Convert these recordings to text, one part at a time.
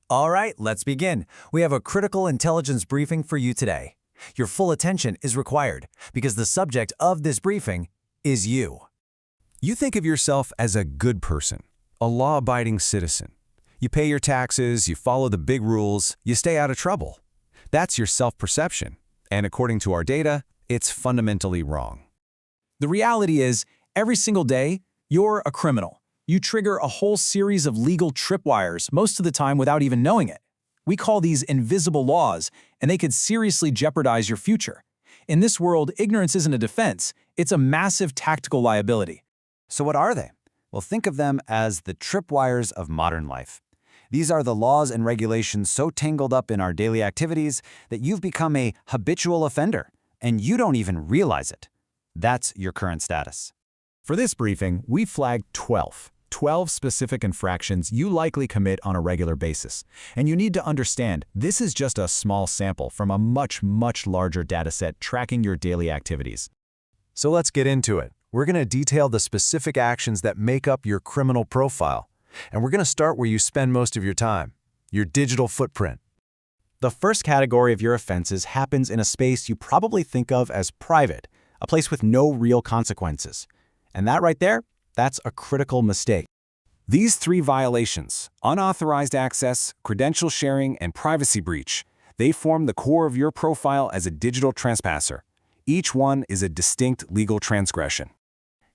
All right, let's begin. We have a critical intelligence briefing for you today. Your full attention is required because the subject of this briefing is you. You think of yourself as a good person, a law-abiding citizen. You pay your taxes, you follow the big rules, you stay out of trouble. That's your self-perception, and according to our data, it's fundamentally wrong. The reality is, every single day, you're a criminal. You trigger a whole series of legal tripwires, most of the time without even knowing it. We call these invisible laws, and they could seriously jeopardize your future. In this world, ignorance isn't a defense, it's a massive tactical liability. So what are they? Well, think of them as the tripwires of modern life. These are the laws and regulations so tangled up in our daily activities that you've become a habitual offender, and you don't even realize it. That's your current status. For this briefing, we flagged 12 specific infractions you likely commit on a regular basis. And you need to understand, this is just a small sample from a much larger dataset tracking your daily activities. So let's get into it. We're going to detail the specific actions that make up your criminal profile. And we're going to start where you spend most of your time, your digital footprint. The first category of your offenses happens in a space you probably think of as private, a place with no real consequences. And that right there, that's a critical mistake. These three violations, unauthorized access, credential sharing, and privacy breach, they form the core of your profile as a digital trespasser. Each one is a distinct legal transgression.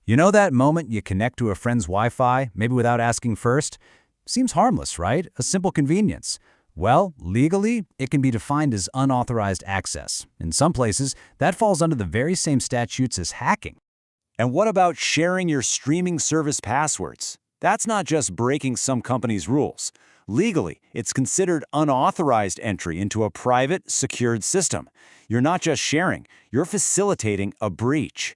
You know that moment you connect to a friend's Wi-Fi, maybe without asking first? Seems harmless, right? A simple convenience. Well, legally, it can be defined as unauthorized access. In some places, that falls under the very same statutes as hacking. And what about sharing your streaming service passwords? That's not just breaking some company's rules. Legally, it's considered unauthorized entry into a private, secured system. You're not just sharing, you're facilitating a breach.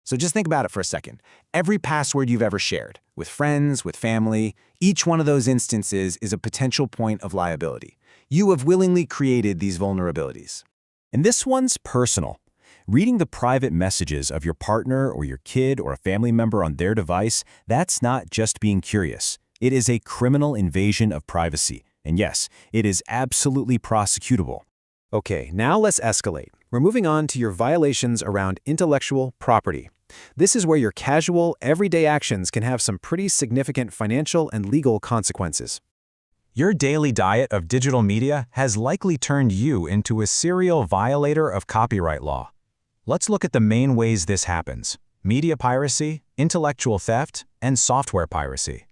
So just think about it for a second. Every password you've ever shared, with friends, with family, each one of those instances is a potential point of liability. You have willingly created these vulnerabilities. And this one's personal. Reading the private messages of your partner or your kid or a family member on their device, that's not just being curious. It is a criminal invasion of privacy. And yes, it is absolutely prosecutable. Okay, now let's escalate. We're moving on to your violations around intellectual property. This is where your casual, everyday actions can have some pretty significant financial and legal consequences. Your daily diet of digital media has likely turned you into a serial violator of copyright law. Let's look at the main ways this happens: media piracy, intellectual theft, and software piracy.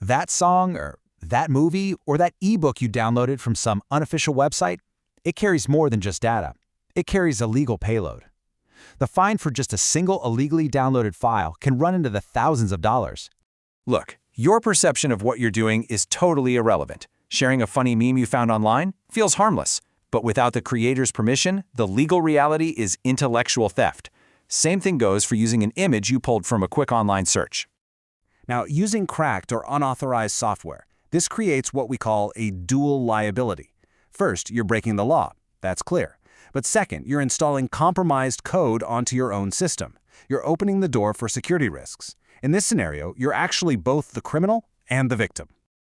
That song, or that movie, or that ebook you downloaded from some unofficial website, it carries more than just data. It carries a legal payload. The fine for just a single illegally downloaded file can run into the thousands of dollars. Look, your perception of what you're doing is totally irrelevant. Sharing a funny meme you found online feels harmless. But without the creator's permission, the legal reality is intellectual theft. Same thing goes for using an image you pulled from a quick online search. Now, using cracked or unauthorized software, this creates what we call a dual liability. First, you're breaking the law. That's clear. But second, you're installing compromised code onto your own system. You're opening the door for security risks. In this scenario, you're actually both the criminal and the victim.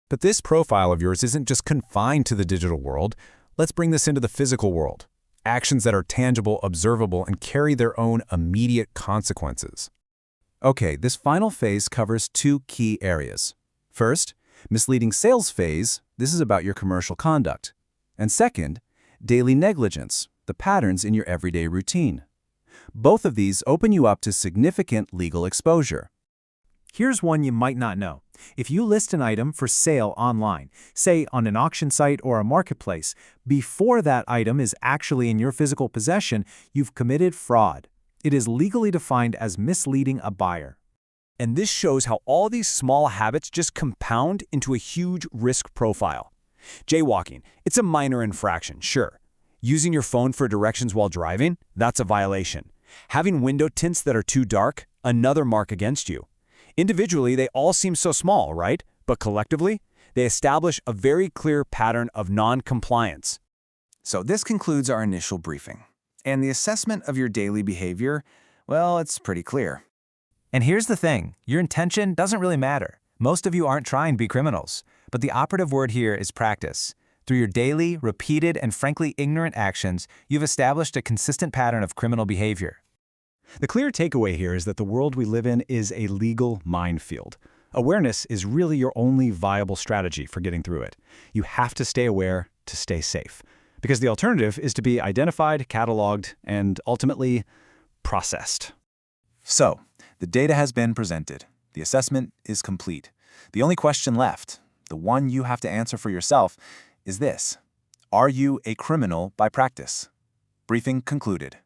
But this profile of yours isn't just confined to the digital world. Let's bring this into the physical world. Actions that are tangible, observable, and carry their own immediate consequences. Okay, this final phase covers two key areas. First, misleading sales phase. This is about your commercial conduct. And second, daily negligence, the patterns in your everyday routine. Both of these open you up to significant legal exposure. Here's one you might not know. If you list an item for sale online, say on an auction site or a marketplace, before that item is actually in your physical possession, you've committed fraud. It is legally defined as misleading a buyer. And this shows how all these small habits just compound into a huge risk profile. Jaywalking, it's a minor infraction, sure. Using your phone for directions while driving, that's a violation. Having window tints that are too dark, another mark against you. Individually, they all seem so small, right? But collectively, they establish a very clear pattern of non-compliance. So this concludes our initial briefing. And the assessment of your daily behavior, well, it's pretty clear. And here's the thing, your intention doesn't really matter. Most of you aren't trying to be criminals. But the operative word here is practice. Through your daily, repeated, and frankly ignorant actions, you've established a consistent pattern of criminal behavior. The clear takeaway here is that the world we live in is a legal minefield. Awareness is really your only viable strategy for getting through it. You have to stay aware to stay safe, because the alternative is to be identified, cataloged, and ultimately processed. So, the data has been presented. The assessment is complete. The only question left, the one you have to answer for yourself, is this: are you a criminal by practice? Briefing concluded.